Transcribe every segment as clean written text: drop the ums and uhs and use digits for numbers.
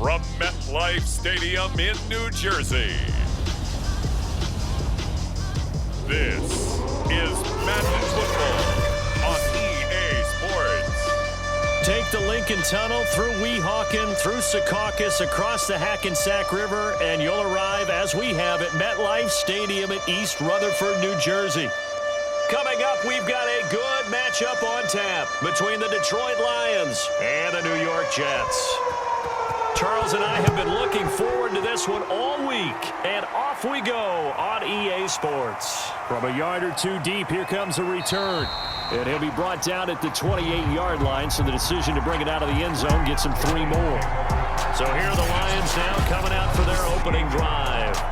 from MetLife Stadium in New Jersey. This is Madden Football on EA Sports. Take the Lincoln Tunnel through Weehawken, through Secaucus, across the Hackensack River, and you'll arrive, as we have, at MetLife Stadium in East Rutherford, New Jersey. Coming up, we've got a good matchup on tap between the Detroit Lions and the New York Jets. Charles and I have been looking forward to this one all week, and off we go on EA Sports. From a yard or two deep, here comes a return. And he'll be brought down at the 28-yard line, so the decision to bring it out of the end zone gets him 3 more. So here are the Lions now coming out for their opening drive.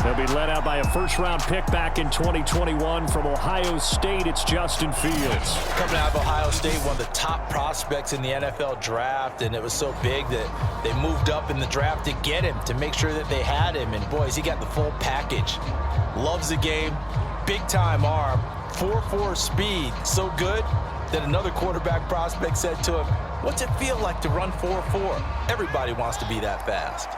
They'll be led out by a first-round pick back in 2021 from Ohio State. It's Justin Fields. Coming out of Ohio State, one of the top prospects in the NFL draft, and it was so big that they moved up in the draft to get him, to make sure that they had him. And, boys, he got the full package. Loves the game, big-time arm, 4.4 speed, so good that another quarterback prospect said to him, "What's it feel like to run 4.4? Everybody wants to be that fast."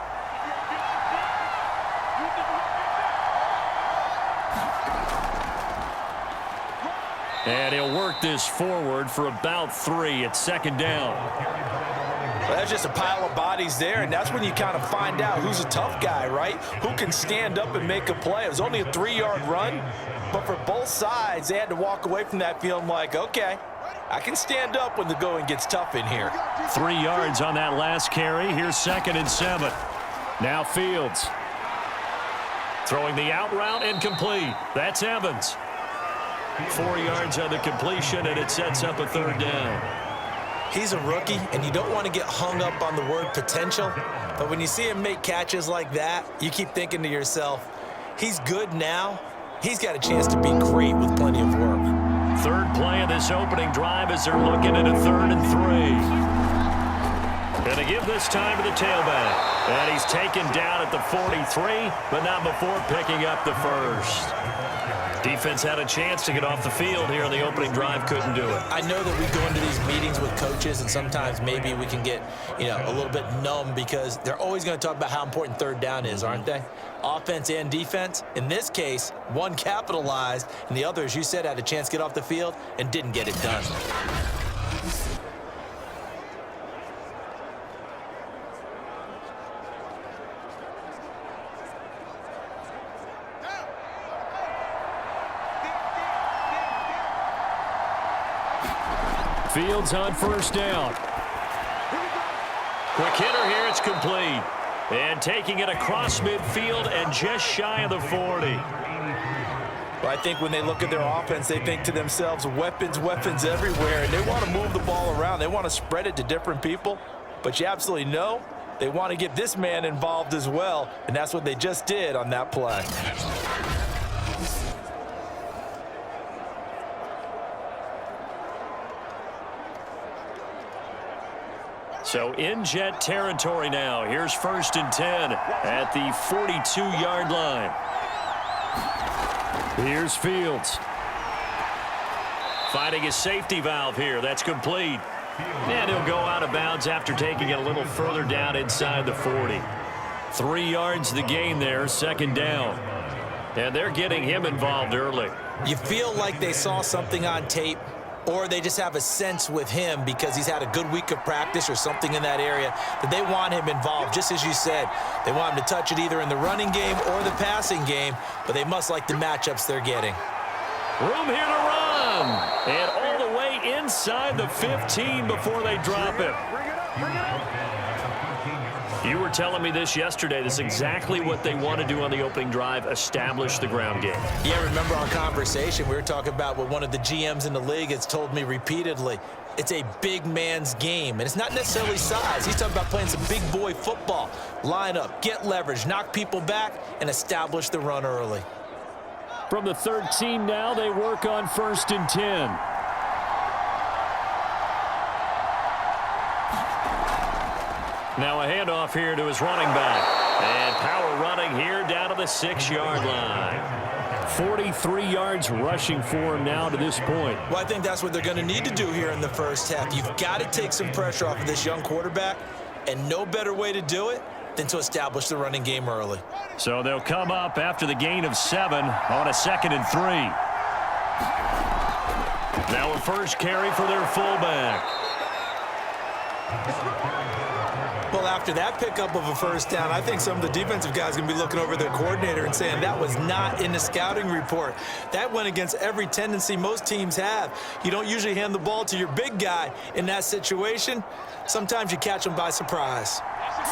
And he'll work this forward for about 3 at second down. Well, that's just a pile of bodies there, and that's when you kind of find out who's a tough guy, right? Who can stand up and make a play. It was only a 3-yard run, but for both sides, they had to walk away from that feeling like, okay, I can stand up when the going gets tough in here. 3 yards on that last carry. Here's 2nd and 7. Now Fields. Throwing the out route and complete. That's Evans. 4 yards on the completion, and it sets up a 3rd down. He's a rookie, and you don't want to get hung up on the word potential, but when you see him make catches like that, you keep thinking to yourself, he's good now. He's got a chance to be great with plenty of work. 3rd play of this opening drive as they're looking at a 3rd and 3. Going to give this time to the tailback. And he's taken down at the 43, but not before picking up the first. Defense had a chance to get off the field here in the opening drive, couldn't do it. I know that we go into these meetings with coaches, and sometimes maybe we can get, a little bit numb because they're always going to talk about how important 3rd down is, aren't they? Offense and defense. In this case, one capitalized, and the other, as you said, had a chance to get off the field and didn't get it done. Fields on 1st down. Quick hitter here, it's complete. And taking it across midfield and just shy of the 40. Well, I think when they look at their offense, they think to themselves, weapons everywhere, and they want to move the ball around. They want to spread it to different people, but you absolutely know they want to get this man involved as well, and that's what they just did on that play. So in Jet territory now. Here's 1st and 10 at the 42-yard line. Here's Fields. Finding his safety valve here. That's complete. And he'll go out of bounds after taking it a little further down inside the 40. 3 yards the gain there, 2nd down. And they're getting him involved early. You feel like they saw something on tape, or they just have a sense with him because he's had a good week of practice or something in that area that they want him involved. Just as you said, they want him to touch it either in the running game or the passing game, but they must like the matchups they're getting. Room here to run. And all the way inside the 15 before they drop it. You were telling me this yesterday. This is exactly what they want to do on the opening drive, establish the ground game. Yeah, remember our conversation? We were talking about what one of the GMs in the league has told me repeatedly. It's a big man's game, and it's not necessarily size. He's talking about playing some big boy football. Line up, get leverage, knock people back, and establish the run early. From the 13 now, they work on 1st and 10. Now a handoff here to his running back. And power running here down to the 6-yard line. 43 yards rushing for him now to this point. Well, I think that's what they're going to need to do here in the first half. You've got to take some pressure off of this young quarterback And no better way to do it than to establish the running game early. So they'll come up after the gain of 7 on a 2nd and 3. Now a first carry for their fullback. Well, after that pickup of a first down, I think some of the defensive guys are going to be looking over their coordinator and saying that was not in the scouting report. That went against every tendency most teams have. You don't usually hand the ball to your big guy in that situation. Sometimes you catch them by surprise.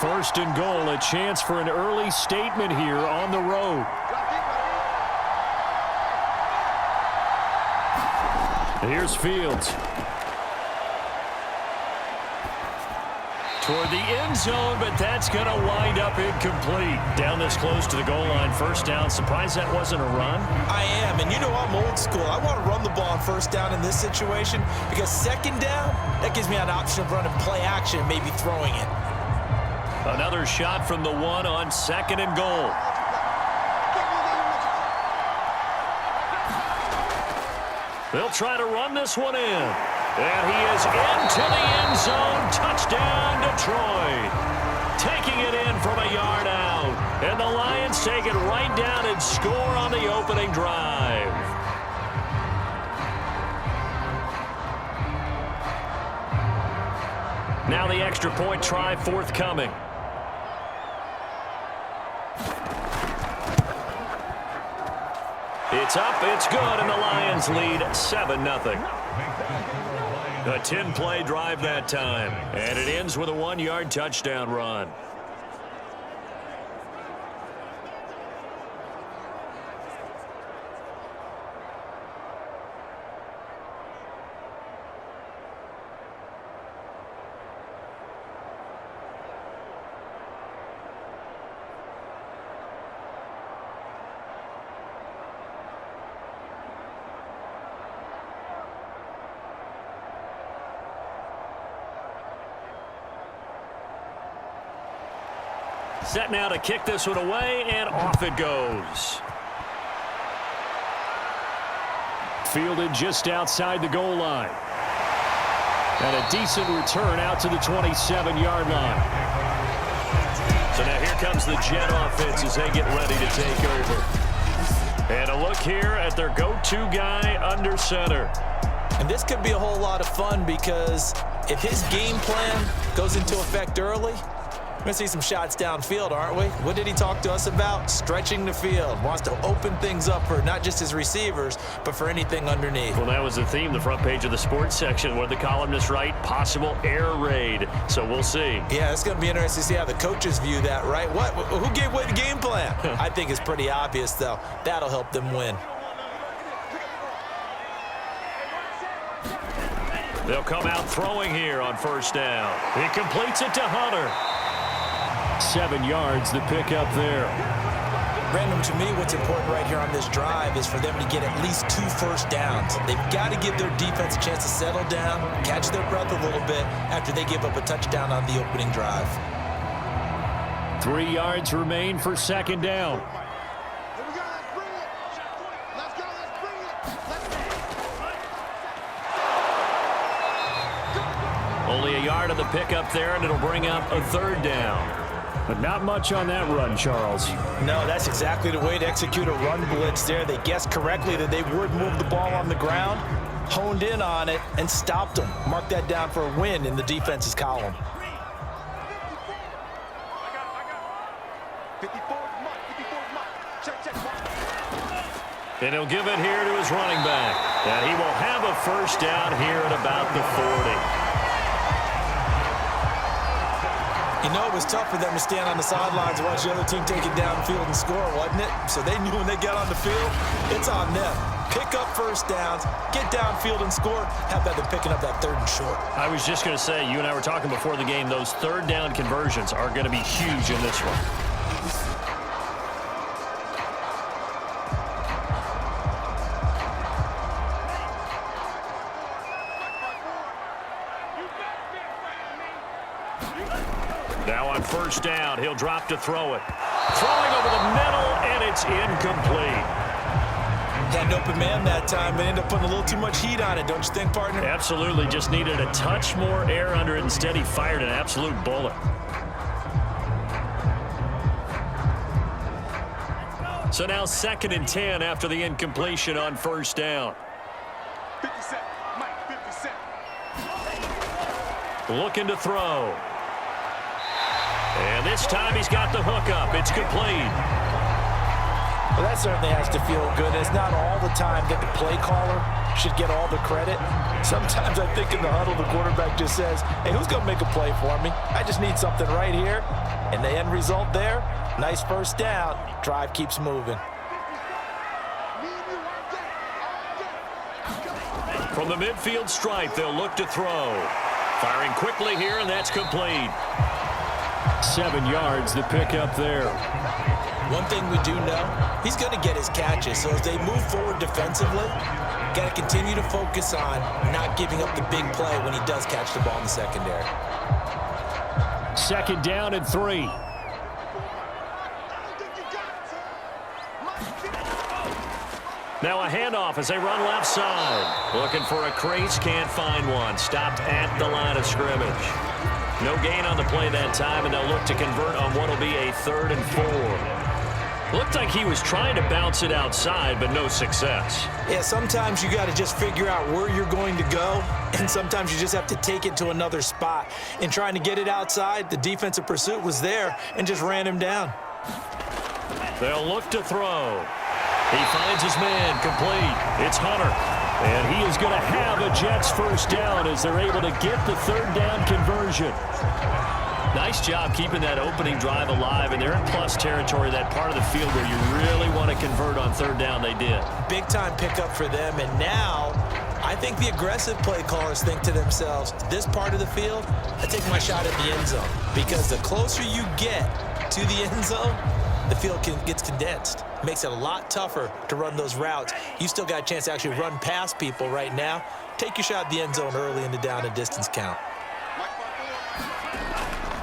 1st and goal, a chance for an early statement here on the road. Here's Fields. Toward the end zone, but that's going to wind up incomplete. Down this close to the goal line, first down. Surprised that wasn't a run? I am, and you know I'm old school. I want to run the ball on first down in this situation because 2nd down, that gives me an option of running play action, maybe throwing it. Another shot from the 1 on 2nd and goal. They'll try to run this one in. And he is into the end zone. Touchdown, Detroit. Taking it in from a yard out. And the Lions take it right down and score on the opening drive. Now the extra point try forthcoming. It's up, it's good, and the Lions lead 7-0. A 10-play drive that time, and it ends with a 1-yard touchdown run. Set now to kick this one away, and off it goes. Fielded just outside the goal line. And a decent return out to the 27-yard line. So now here comes the Jet offense as they get ready to take over. And a look here at their go-to guy under center. And this could be a whole lot of fun because if his game plan goes into effect early, we're going to see some shots downfield, aren't we? What did he talk to us about? Stretching the field. Wants to open things up for not just his receivers, but for anything underneath. Well, that was the theme, the front page of the sports section, where the columnists write possible air raid. So we'll see. Yeah, it's going to be interesting to see how the coaches view that, right? What? Who gave away the game plan? I think it's pretty obvious, though. That'll help them win. They'll come out throwing here on first down. He completes it to Hunter. 7 yards, the pickup there. Brandon, to me, what's important right here on this drive is for them to get at least 2 first downs. They've got to give their defense a chance to settle down, catch their breath a little bit after they give up a touchdown on the opening drive. 3 yards remain for second down. Only a yard of the pickup there, and it'll bring up a third down. But not much on that run, Charles. No, that's exactly the way to execute a run blitz there. They guessed correctly that they would move the ball on the ground, honed in on it, and stopped them. Mark that down for a win in the defense's column. And he'll give it here to his running back. And he will have a first down here at about the 40. You know, it was tough for them to stand on the sidelines and watch the other team take it downfield and score, wasn't it? So they knew when they got on the field, it's on them. Pick up first downs, get downfield and score. How about them picking up that 3rd and short? I was just going to say, you and I were talking before the game, those 3rd down conversions are going to be huge in this one. Now on first down, he'll drop to throw it. Throwing over the middle, and it's incomplete. Had an open man that time and ended up putting a little too much heat on it, don't you think, partner? Absolutely. Just needed a touch more air under it. Instead, he fired an absolute bullet. So now 2nd and 10 after the incompletion on first down. 50 Cent, Mike, 50 Cent. Looking to throw. And this time he's got the hook up. It's complete. Well, that certainly has to feel good. It's not all the time that the play caller should get all the credit. Sometimes I think in the huddle, the quarterback just says, hey, who's going to make a play for me? I just need something right here. And the end result there, nice first down. Drive keeps moving. From the midfield stripe, they'll look to throw. Firing quickly here, and that's complete. 7 yards, the pickup there. One thing we do know, he's going to get his catches. So as they move forward defensively, got to continue to focus on not giving up the big play when he does catch the ball in the secondary. 2nd down and 3. Now a handoff as they run left side. Looking for a crease, can't find one. Stopped at the line of scrimmage. No gain on the play that time, and they'll look to convert on what will be a 3rd and 4. Looked like he was trying to bounce it outside, but no success. Yeah, sometimes you got to just figure out where you're going to go, and sometimes you just have to take it to another spot. In trying to get it outside, the defensive pursuit was there and just ran him down. They'll look to throw. He finds his man, complete. It's Hunter. And he is going to have a Jets first down as they're able to get the 3rd down conversion. Nice job keeping that opening drive alive, and they're in plus territory, that part of the field where you really want to convert on 3rd down. They did. Big-time pickup for them, and now I think the aggressive play callers think to themselves, this part of the field, I take my shot at the end zone, because the closer you get to the end zone, the field gets condensed. Makes it a lot tougher to run those routes. You still got a chance to actually run past people right now. Take your shot at the end zone early in the down and distance count.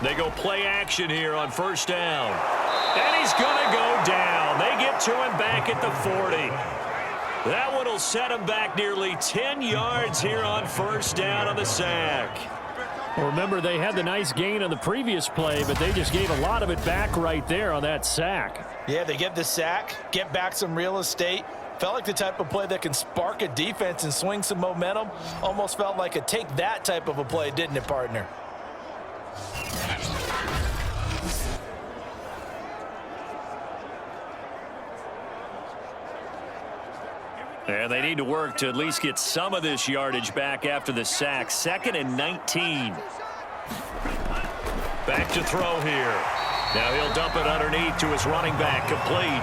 They go play action here on first down. And he's going to go down. They get to him back at the 40. That one will set him back nearly 10 yards here on first down on the sack. Well, remember, they had the nice gain on the previous play, but they just gave a lot of it back right there on that sack. Yeah, they get the sack, get back some real estate. Felt like the type of play that can spark a defense and swing some momentum. Almost felt like a take that type of a play, didn't it, partner? And they need to work to at least get some of this yardage back after the sack. 2nd and 19. Back to throw here. Now he'll dump it underneath to his running back, complete.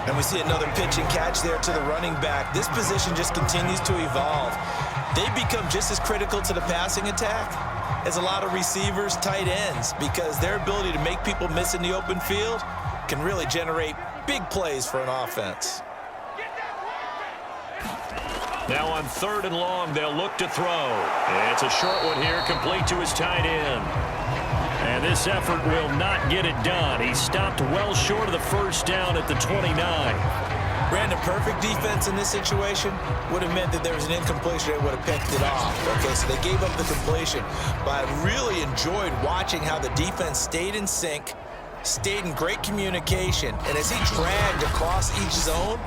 And we see another pitch and catch there to the running back. This position just continues to evolve. They become just as critical to the passing attack as a lot of receivers, tight ends, because their ability to make people miss in the open field can really generate big plays for an offense. Now on 3rd and long, they'll look to throw. And it's a short one here, complete to his tight end. And this effort will not get it done. He stopped well short of the first down at the 29. Ran a perfect defense in this situation. Would have meant that there was an incompletion. They would have picked it off. Okay, so they gave up the completion. But I really enjoyed watching how the defense stayed in sync, stayed in great communication. And as he dragged across each zone,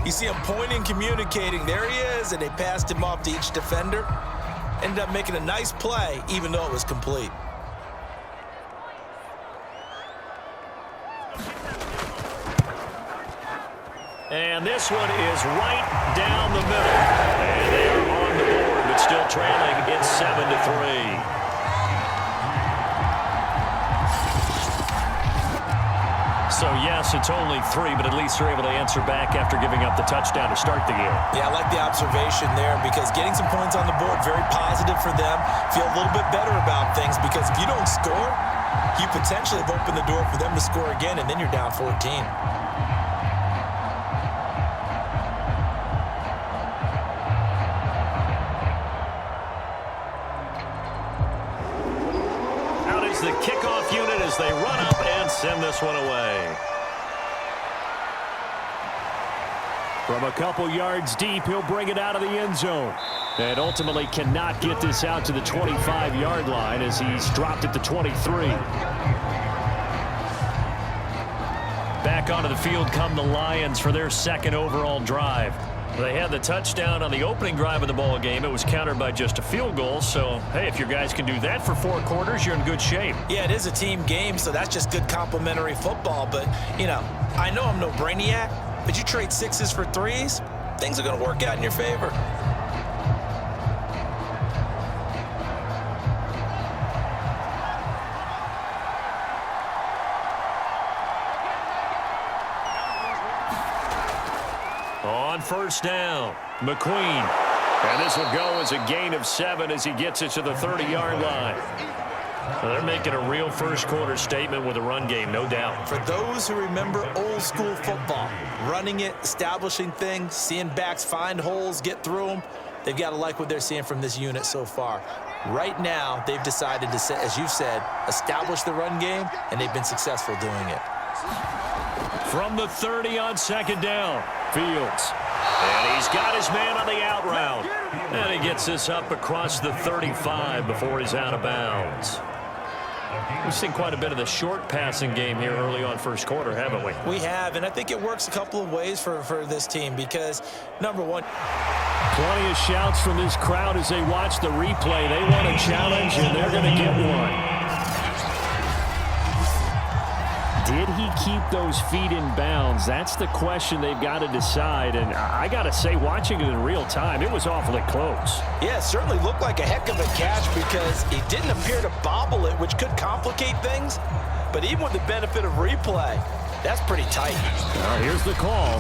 you see him pointing, communicating. There he is, and they passed him off to each defender. Ended up making a nice play, even though it was complete. And this one is right down the middle. And they are on the board, but still trailing. It's 7-3. So, yes, it's only 3, but at least they're able to answer back after giving up the touchdown to start the game. Yeah, I like the observation there, because getting some points on the board, very positive for them. Feel a little bit better about things, because if you don't score, you potentially have opened the door for them to score again, and then you're down 14. The kickoff unit as they run up and send this one away. From a couple yards deep, he'll bring it out of the end zone. And ultimately cannot get this out to the 25-yard line as he's dropped it to 23. Back onto the field come the Lions for their second overall drive. They had the touchdown on the opening drive of the ball game. It was countered by just a field goal. So, hey, if your guys can do that for 4 quarters, you're in good shape. Yeah, it is a team game, so that's just good complimentary football. But, you know, I know I'm no brainiac, but you trade 6s for 3s, things are going to work out in your favor. On first down, McQueen. And this will go as a gain of 7 as he gets it to the 30-yard line. So they're making a real first-quarter statement with a run game, no doubt. For those who remember old-school football, running it, establishing things, seeing backs find holes, get through them, they've got to like what they're seeing from this unit so far. Right now, they've decided to, as you said, establish the run game, and they've been successful doing it. From the 30 on second down, Fields. And he's got his man on the out route. And he gets this up across the 35 before he's out of bounds. We've seen quite a bit of the short passing game here early on first quarter, haven't we? We have, and I think it works a couple of ways for this team because, number one, plenty of shouts from this crowd as they watch the replay. They want a challenge, and they're going to get one. Did he keep those feet in bounds? That's the question they've got to decide. And I got to say, watching it in real time, it was awfully close. Yeah, it certainly looked like a heck of a catch because he didn't appear to bobble it, which could complicate things. But even with the benefit of replay, that's pretty tight. Now, here's the call.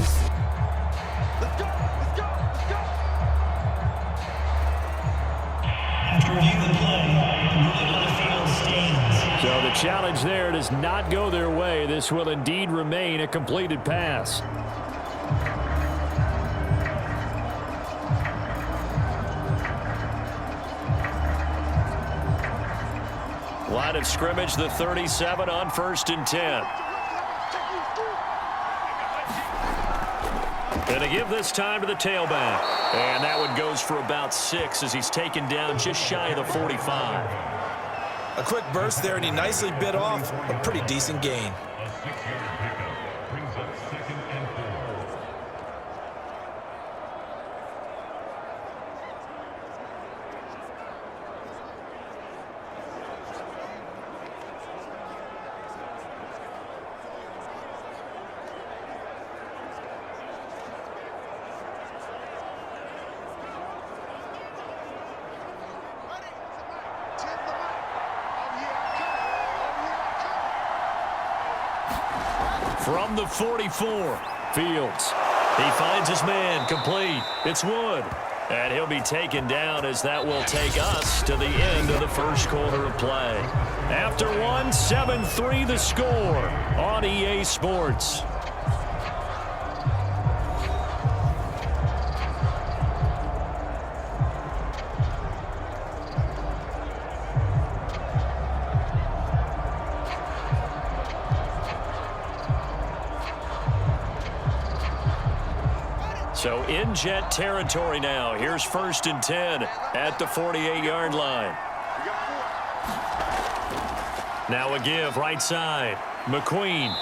Let's go, let's go, let's go. After reviewing the play, the ruling on the field stands. So the challenge there does not go their way. This will indeed remain a completed pass. Line of scrimmage, the 37 on 1st and 10. And to give this time to the tailback. And that one goes for about 6 as he's taken down just shy of the 45. A quick burst there, and he nicely bit off a pretty decent gain. From the 44, Fields. He finds his man, complete. It's Wood. And he'll be taken down as that will take us to the end of the first quarter of play. After one, 7-3 the score on EA Sports. So in jet territory now. Here's 1st and 10 at the 48-yard line. Now a give right side. McQueen.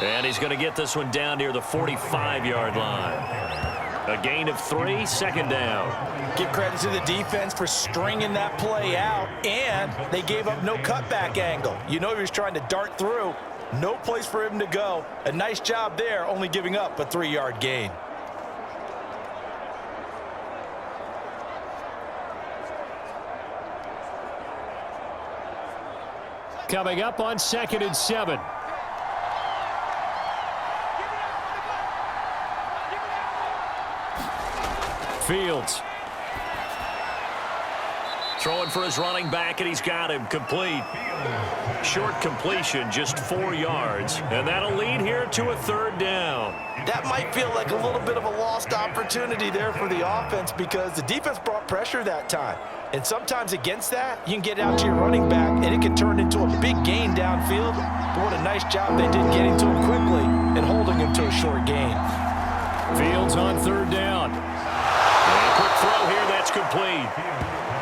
And he's going to get this one down near the 45-yard line. A gain of 3, second down. Give credit to the defense for stringing that play out, and they gave up no cutback angle. You know he was trying to dart through. No place for him to go. A nice job there, only giving up a 3-yard gain. Coming up on 2nd and 7. Fields. Throwing for his running back, and he's got him complete. Short completion, just 4 yards. And that'll lead here to a 3rd down. That might feel like a little bit of a lost opportunity there for the offense because the defense brought pressure that time. And sometimes against that, you can get out to your running back, and it can turn into a big gain downfield. But what a nice job they did getting to him quickly and holding him to a short gain. Fields on third down. And a quick throw here, that's complete.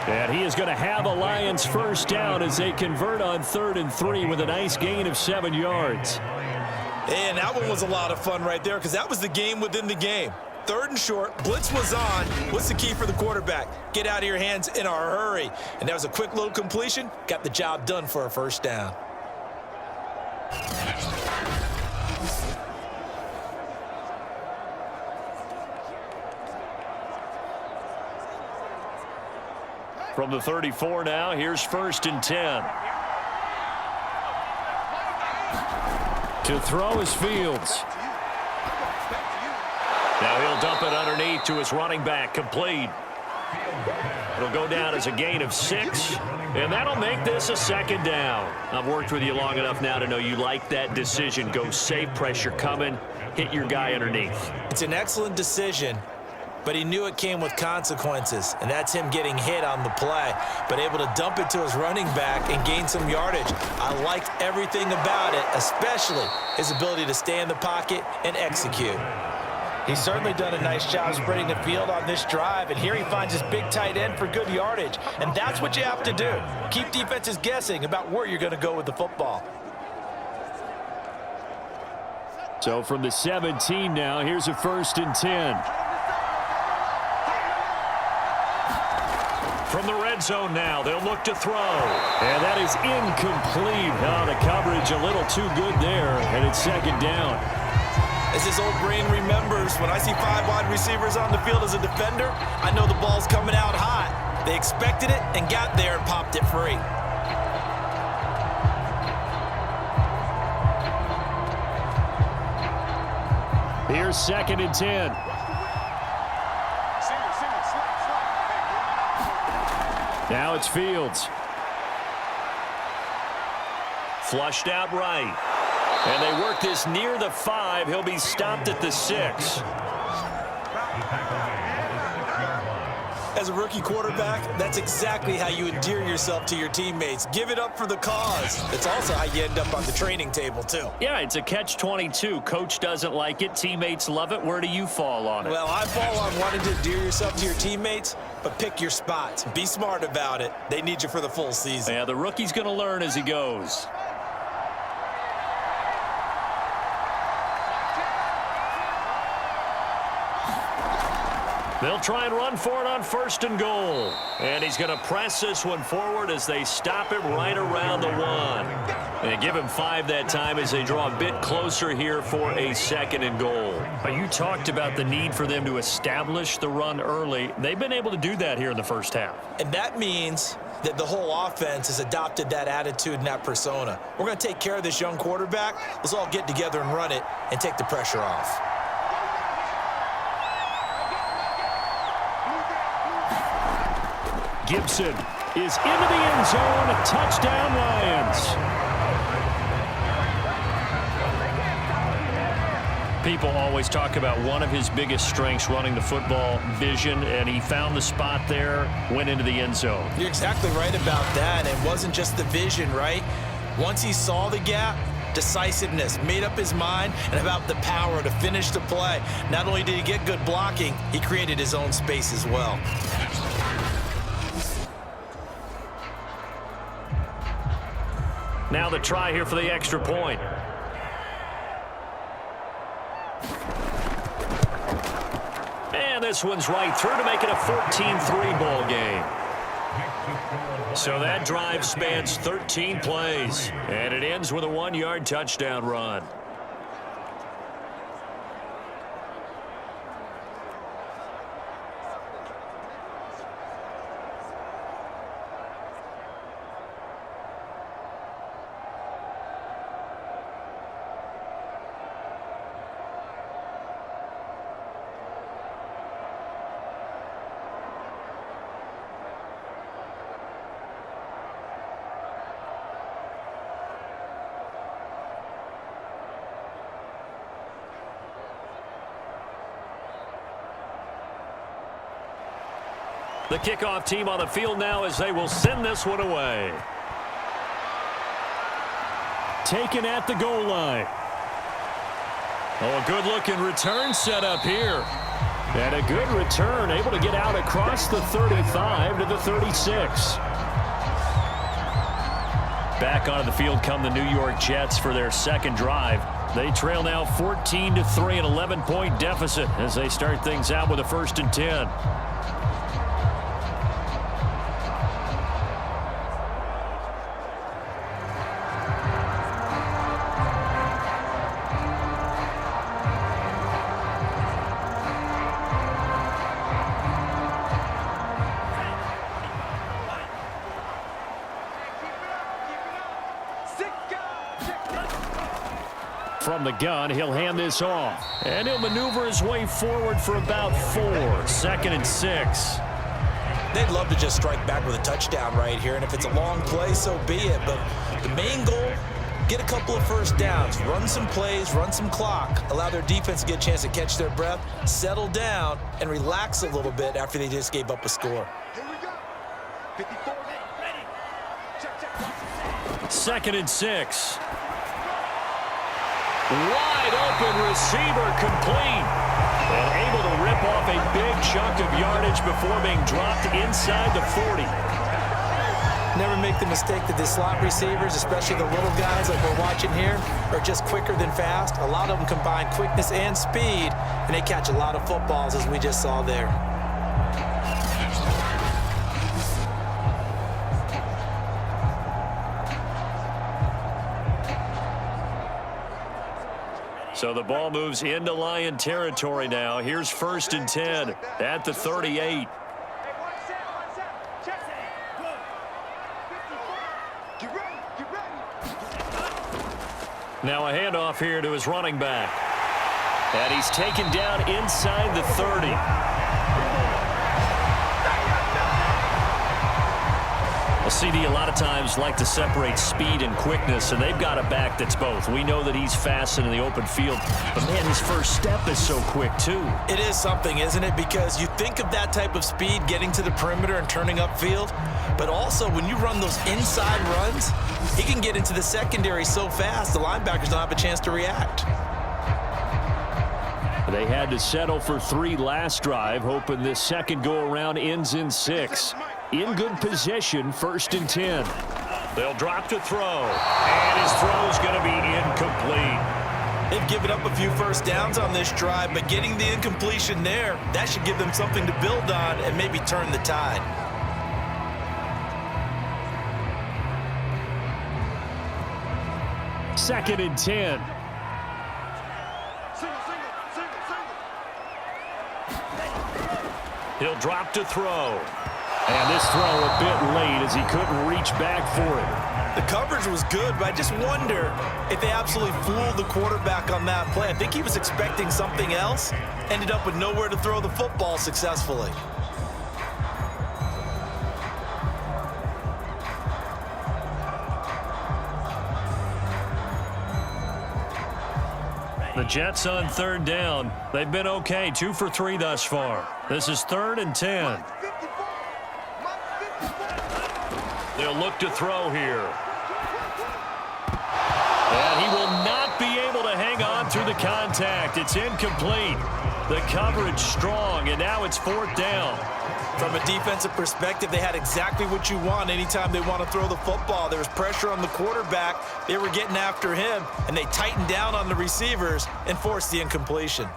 And he is going to have a Lions first down as they convert on 3rd and 3 with a nice gain of 7 yards. And that one was a lot of fun right there because that was the game within the game. 3rd and short, blitz was on. What's the key for the quarterback? Get out of your hands in a hurry. And that was a quick little completion. Got the job done for a first down. From the 34 now, here's 1st and 10. To throw is Fields. Now he'll dump it underneath to his running back, complete. It'll go down as a gain of 6, and that'll make this a 2nd down. I've worked with you long enough now to know you like that decision. Go safe, pressure coming, hit your guy underneath. It's an excellent decision, but he knew it came with consequences, and that's him getting hit on the play, but able to dump it to his running back and gain some yardage. I liked everything about it, especially his ability to stay in the pocket and execute. He's certainly done a nice job spreading the field on this drive, and here he finds his big tight end for good yardage, and that's what you have to do. Keep defenses guessing about where you're going to go with the football. So from the 17 now, here's a 1st and 10. From the red zone now, they'll look to throw. And that is incomplete. Oh, the coverage a little too good there, and it's 2nd down. As his old brain remembers, when I see 5 wide receivers on the field as a defender, I know the ball's coming out hot. They expected it and got there and popped it free. Here's 2nd and 10. Now it's Fields. Flushed out right. And they work this near the 5. He'll be stopped at the 6. As a rookie quarterback, that's exactly how you endear yourself to your teammates. Give it up for the cause. It's also how you end up on the training table, too. Yeah, it's a catch-22. Coach doesn't like it. Teammates love it. Where do you fall on it? Well, I fall on wanting to endear yourself to your teammates, but pick your spots. Be smart about it. They need you for the full season. Yeah, the rookie's going to learn as he goes. They'll try and run for it on 1st and goal. And he's going to press this one forward as they stop him right around the 1. And give him 5 that time as they draw a bit closer here for a 2nd and goal. You talked about the need for them to establish the run early. They've been able to do that here in the first half. And that means that the whole offense has adopted that attitude and that persona. We're going to take care of this young quarterback. Let's all get together and run it and take the pressure off. Gibson is into the end zone. Touchdown, Lions. People always talk about one of his biggest strengths running the football, vision, and he found the spot there, went into the end zone. You're exactly right about that. It wasn't just the vision, right? Once he saw the gap, decisiveness, made up his mind, and about the power to finish the play. Not only did he get good blocking, he created his own space as well. Now the try here for the extra point. And this one's right through to make it a 14-3 ball game. So that drive spans 13 plays, and it ends with a 1-yard touchdown run. The kickoff team on the field now as they will send this one away. Taken at the goal line. Oh, a good-looking return set up here. And a good return, able to get out across the 35 to the 36. Back onto the field come the New York Jets for their second drive. They trail now 14-3, an 11-point deficit as they start things out with a 1st and 10. From the gun, he'll hand this off. And he'll maneuver his way forward for about 4. 2nd and 6. They'd love to just strike back with a touchdown right here, and if it's a long play, so be it. But the main goal, get a couple of first downs, run some plays, run some clock, allow their defense to get a chance to catch their breath, settle down, and relax a little bit after they just gave up a score. Here we go. 54. Ready. Check. 2nd and 6. Wide open receiver complete. And able to rip off a big chunk of yardage before being dropped inside the 40. Never make the mistake that the slot receivers, especially the little guys like we're watching here, are just quicker than fast. A lot of them combine quickness and speed, and they catch a lot of footballs, as we just saw there. So the ball moves into Lion territory now. Here's 1st and 10 at the 38. Now a handoff here to his running back. And he's taken down inside the 30. A CD a lot of times like to separate speed and quickness, and they've got a back that's both. We know that he's fast in the open field, but man, his first step is so quick too. It is something, isn't it? Because you think of that type of speed getting to the perimeter and turning upfield, but also when you run those inside runs, he can get into the secondary so fast the linebackers don't have a chance to react. They had to settle for 3 last drive, hoping this second go-around ends in 6. In good position, 1st and 10. They'll drop to throw, and his throw's going to be incomplete. They've given up a few first downs on this drive, but getting the incompletion there, that should give them something to build on and maybe turn the tide. Second and 10. He'll drop to throw. And this throw a bit late as he couldn't reach back for it. The coverage was good, but I just wonder if they absolutely fooled the quarterback on that play. I think he was expecting something else, ended up with nowhere to throw the football successfully. The Jets on 3rd down. They've been okay, 2 for 3 thus far. This is 3rd and 10. They'll look to throw here. And he will not be able to hang on through the contact. It's incomplete. The coverage strong, and now it's 4th down. From a defensive perspective, they had exactly what you want anytime they want to throw the football. There was pressure on the quarterback. They were getting after him, and they tightened down on the receivers and forced the incompletion.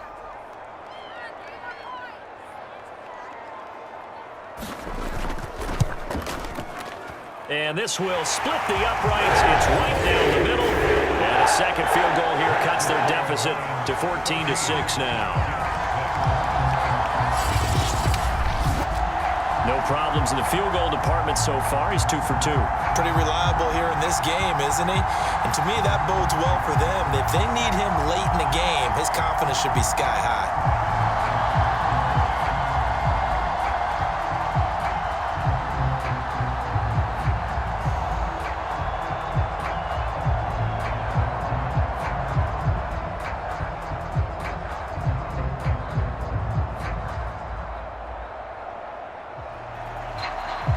And this will split the uprights. It's right down the middle. And a second field goal here cuts their deficit to 14-6 now. No problems in the field goal department so far. He's 2 for 2. Pretty reliable here in this game, isn't he? And to me, that bodes well for them. If they need him late in the game, his confidence should be sky high.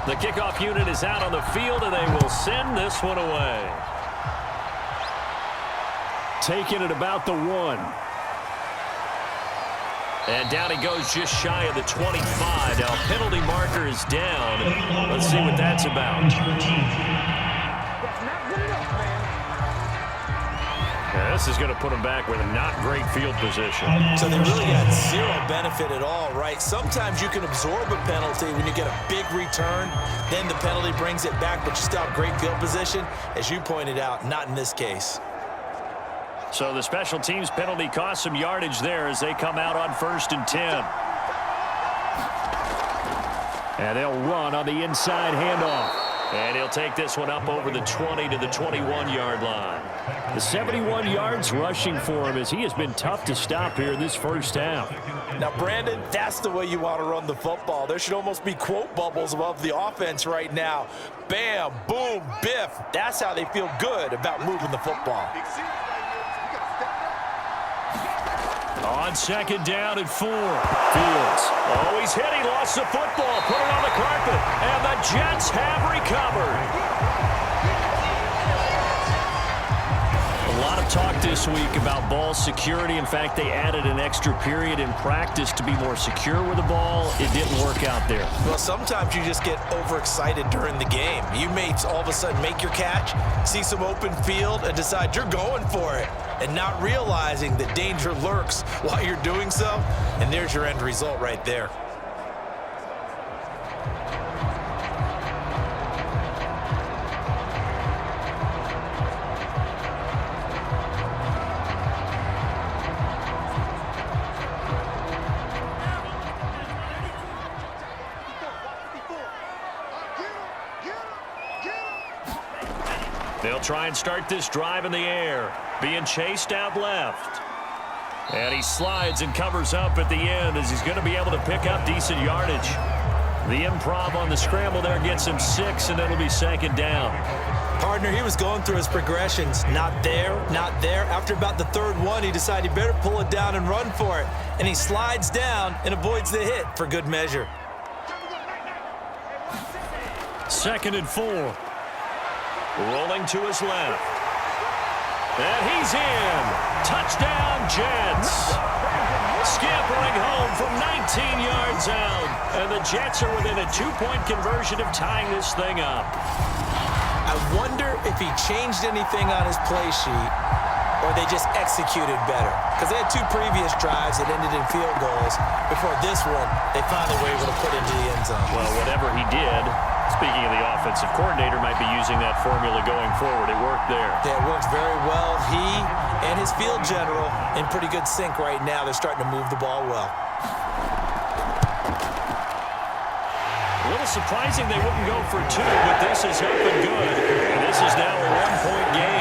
The kickoff unit is out on the field, and they will send this one away. Taken at about the 1. And down he goes just shy of the 25. Now, penalty marker is down. Let's see what that's about. Yeah, this is going to put him back with a not great field position. So they really got zero benefit at all, right? Sometimes you can absorb a penalty when you get a big return. Then the penalty brings it back, but you still have great field position. As you pointed out, not in this case. So the special teams penalty cost some yardage there as they come out on 1st and 10. And they'll run on the inside handoff. And he'll take this one up over the 20 to the 21-yard line. The 71 yards rushing for him as he has been tough to stop here in this first half. Now, Brandon, that's the way you want to run the football. There should almost be quote bubbles above the offense right now. Bam, boom, biff. That's how they feel good about moving the football. On 2nd down and 4. Fields. Oh, he's hit. He lost the football. Put it on the carpet. And the Jets have recovered. A lot of talk this week about ball security. In fact, they added an extra period in practice to be more secure with the ball. It didn't work out there. Well, sometimes you just get overexcited during the game. You may all of a sudden make your catch, see some open field, and decide you're going for it, and not realizing that danger lurks while you're doing so. And there's your end result right there. They'll try and start this drive in the air. Being chased out left. And he slides and covers up at the end as he's going to be able to pick up decent yardage. The improv on the scramble there gets him 6, and it'll be 2nd down. Partner, he was going through his progressions. Not there, not there. After about the 3rd one, he decided he better pull it down and run for it. And he slides down and avoids the hit for good measure. 2nd and 4. Rolling to his left. And he's in. Touchdown, Jets. Scampering home from 19 yards out. And the Jets are within a 2-point conversion of tying this thing up. I wonder if he changed anything on his play sheet or they just executed better. Because they had 2 previous drives that ended in field goals. Before this one, they finally were able to put into the end zone. Well, whatever he did, speaking of the offensive coordinator, might be using that formula going forward. It worked there. Yeah, it works very well. He and his field general in pretty good sync right now. They're starting to move the ball well. A little surprising they wouldn't go for 2, but this is up and good. And this is now a 1-point game.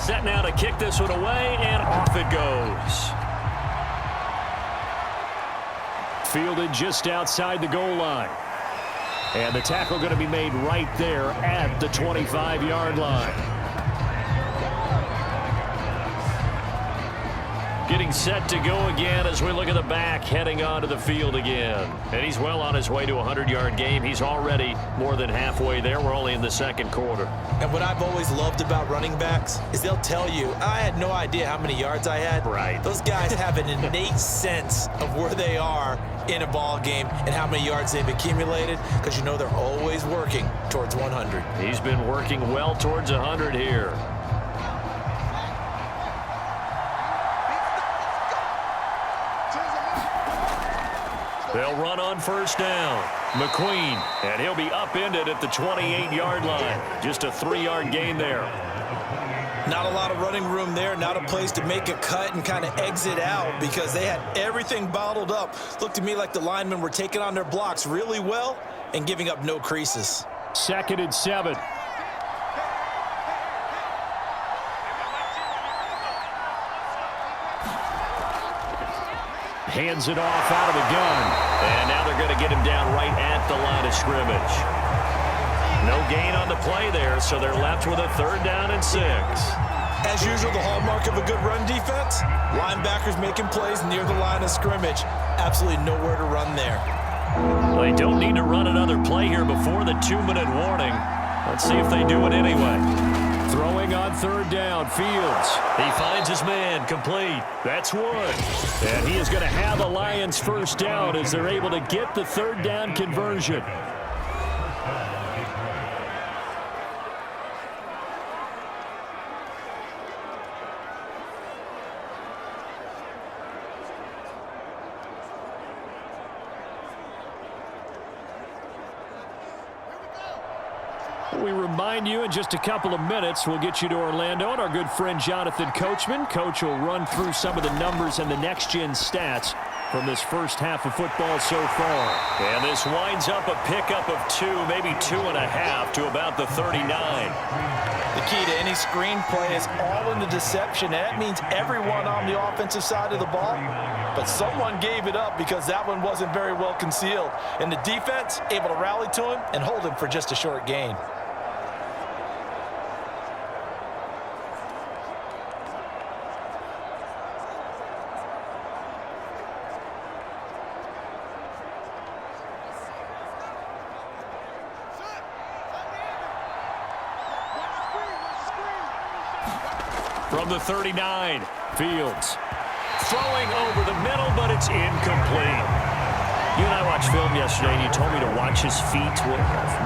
Set now to kick this one away, and off it goes. Fielded just outside the goal line. And the tackle going to be made right there at the 25-yard line. Getting set to go again as we look at the back heading onto the field again. And he's well on his way to a 100-yard game. He's already more than halfway there. We're only in the 2nd quarter. And what I've always loved about running backs is they'll tell you, I had no idea how many yards I had. Right. Those guys have an innate sense of where they are in a ball game and how many yards they've accumulated, because you know they're always working towards 100. He's been working well towards 100 here. They'll run on 1st down. McQueen, and he'll be upended at the 28-yard line. Just a 3-yard gain there. Not a lot of running room there, not a place to make a cut and kind of exit out because they had everything bottled up. Looked to me like the linemen were taking on their blocks really well and giving up no creases. 2nd and 7. hands it off out of the gun. And now they're going to get him down right at the line of scrimmage. No gain on the play there, so they're left with a 3rd down and 6. As usual, the hallmark of a good run defense, linebackers making plays near the line of scrimmage. Absolutely nowhere to run there. They don't need to run another play here before the 2-minute warning. Let's see if they do it anyway. Throwing on 3rd down, Fields. He finds his man, complete. That's Wood. And he is going to have a Lions 1st down as they're able to get the 3rd down conversion. We remind you in just a couple of minutes, we'll get you to Orlando and our good friend Jonathan Coachman. Coach will run through some of the numbers and the next-gen stats from this first half of football so far. And this winds up a pickup of 2, maybe 2.5 to about the 39. The key to any screenplay is all in the deception. And that means everyone on the offensive side of the ball. But someone gave it up because that one wasn't very well concealed. And the defense able to rally to him and hold him for just a short gain. From the 39, Fields. Throwing over the middle, but it's incomplete. You and I watched film yesterday, and you told me to watch his feet. For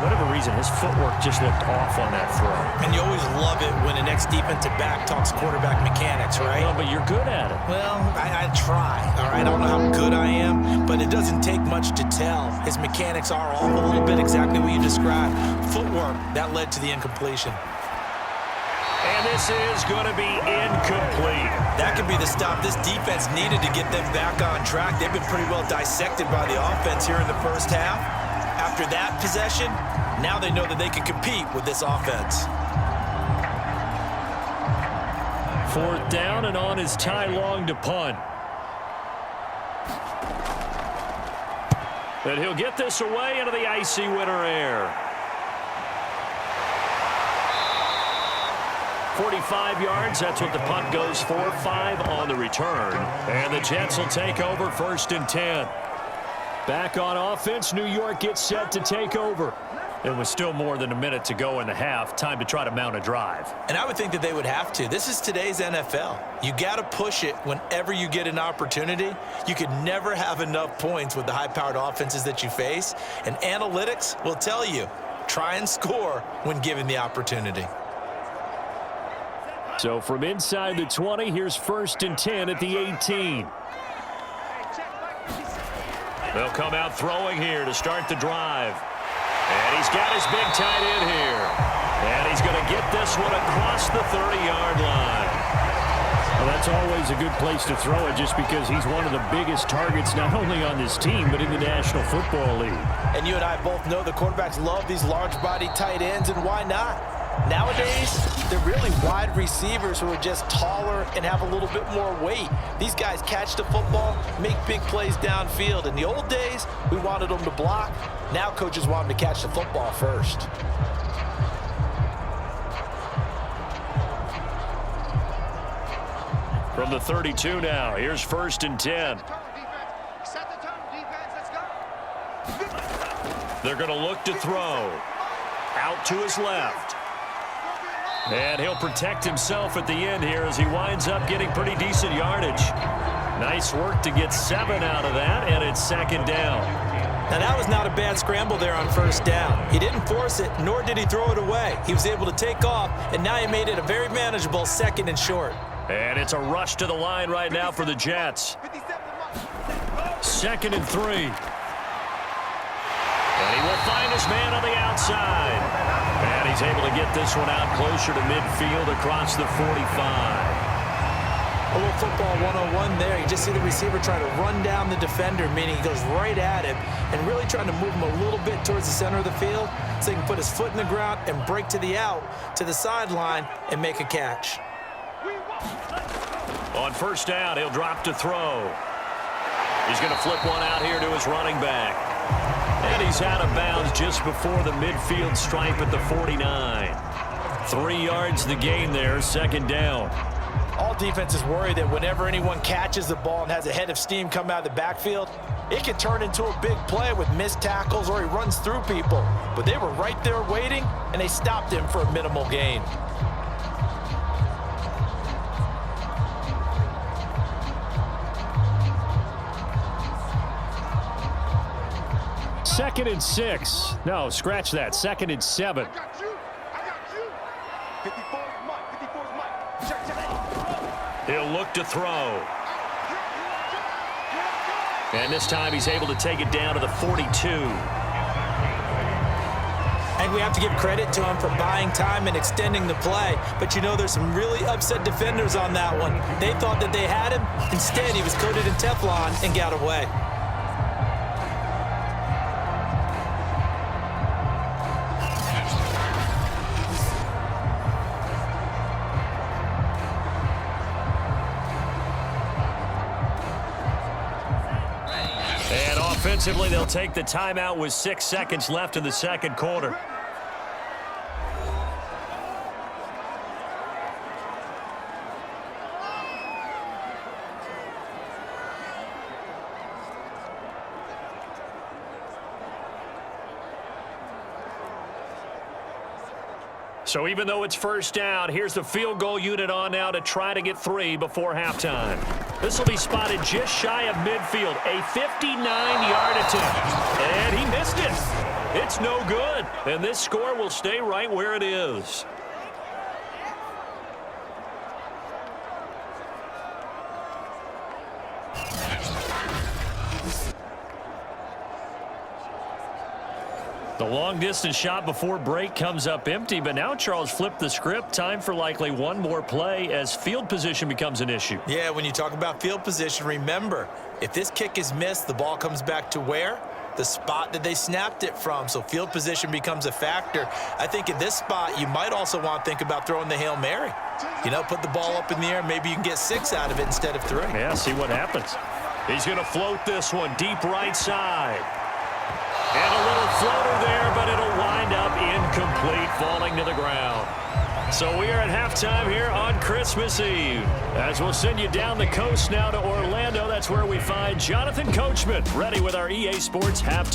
whatever reason, his footwork just looked off on that throw. And you always love it when the next defensive back talks quarterback mechanics, right? Well, but you're good at it. Well, I try, all right? I don't know how good I am, but it doesn't take much to tell. His mechanics are off a little bit, exactly what you described. Footwork, that led to the incompletion. And this is going to be incomplete. That could be the stop this defense needed to get them back on track. They've been pretty well dissected by the offense here in the first half. After that possession, now they know that they can compete with this offense. 4th down, and on is Ty Long to punt. And he'll get this away into the icy winter air. 45 yards, that's what the punt goes for. 5 on the return. And the Jets will take over 1st and 10. Back on offense, New York gets set to take over. It was still more than a minute to go in the half. Time to try to mount a drive. And I would think that they would have to. This is today's NFL. You got to push it whenever you get an opportunity. You could never have enough points with the high-powered offenses that you face. And analytics will tell you, try and score when given the opportunity. So from inside the 20, here's 1st and 10 at the 18. They'll come out throwing here to start the drive. And he's got his big tight end here. And he's going to get this one across the 30-yard line. Well, that's always a good place to throw it just because he's one of the biggest targets not only on this team but in the National Football League. And you and I both know the quarterbacks love these large-body tight ends, and why not? Nowadays, they're really wide receivers who are just taller and have a little bit more weight. These guys catch the football, make big plays downfield. In the old days, we wanted them to block. Now coaches want them to catch the football first. From the 32 now, here's 1st and 10. They're going to look to throw. Out to his left. And he'll protect himself at the end here as he winds up getting pretty decent yardage. Nice work to get 7 out of that, and it's 2nd down. Now, that was not a bad scramble there on 1st down. He didn't force it, nor did he throw it away. He was able to take off, and now he made it a very manageable 2nd and short. And it's a rush to the line right now for the Jets. 2nd and 3. And he will find his man on the outside. And he's able to get this one out closer to midfield across the 45. A little football 101 there. You just see the receiver try to run down the defender, meaning he goes right at him and really trying to move him a little bit towards the center of the field so he can put his foot in the ground and break to the out, to the sideline, and make a catch. On 1st down, he'll drop to throw. He's going to flip one out here to his running back. And he's out of bounds just before the midfield stripe at the 49. 3 yards the gain there, second down. All defenses worry that whenever anyone catches the ball and has a head of steam come out of the backfield, it can turn into a big play with missed tackles or he runs through people. But they were right there waiting, and they stopped him for a minimal gain. Second and 6. No, scratch that. Second and 7. I got you. 54 is Mike. 54 is Mike. Check. He'll look to throw. And this time he's able to take it down to the 42. And we have to give credit to him for buying time and extending the play. But you know, there's some really upset defenders on that one. They thought that they had him. Instead, he was coated in Teflon and got away. And offensively, they'll take the timeout with 6 seconds left in the second quarter. So even though it's first down, here's the field goal unit on now to try to get 3 before halftime. This will be spotted just shy of midfield, a 59-yard attempt. And he missed it. It's no good. And this score will stay right where it is. The long-distance shot before break comes up empty, but now Charles flipped the script. Time for likely one more play as field position becomes an issue. Yeah, when you talk about field position, remember, if this kick is missed, the ball comes back to where? The spot that they snapped it from. So field position becomes a factor. I think at this spot, you might also want to think about throwing the Hail Mary. You know, put the ball up in the air. Maybe you can get 6 out of it instead of 3. Yeah, see what happens. He's going to float this one deep right side. And a little floater there, but it'll wind up incomplete, falling to the ground. So we are at halftime here on Christmas Eve. As we'll send you down the coast now to Orlando. That's where we find Jonathan Coachman ready with our EA Sports halftime.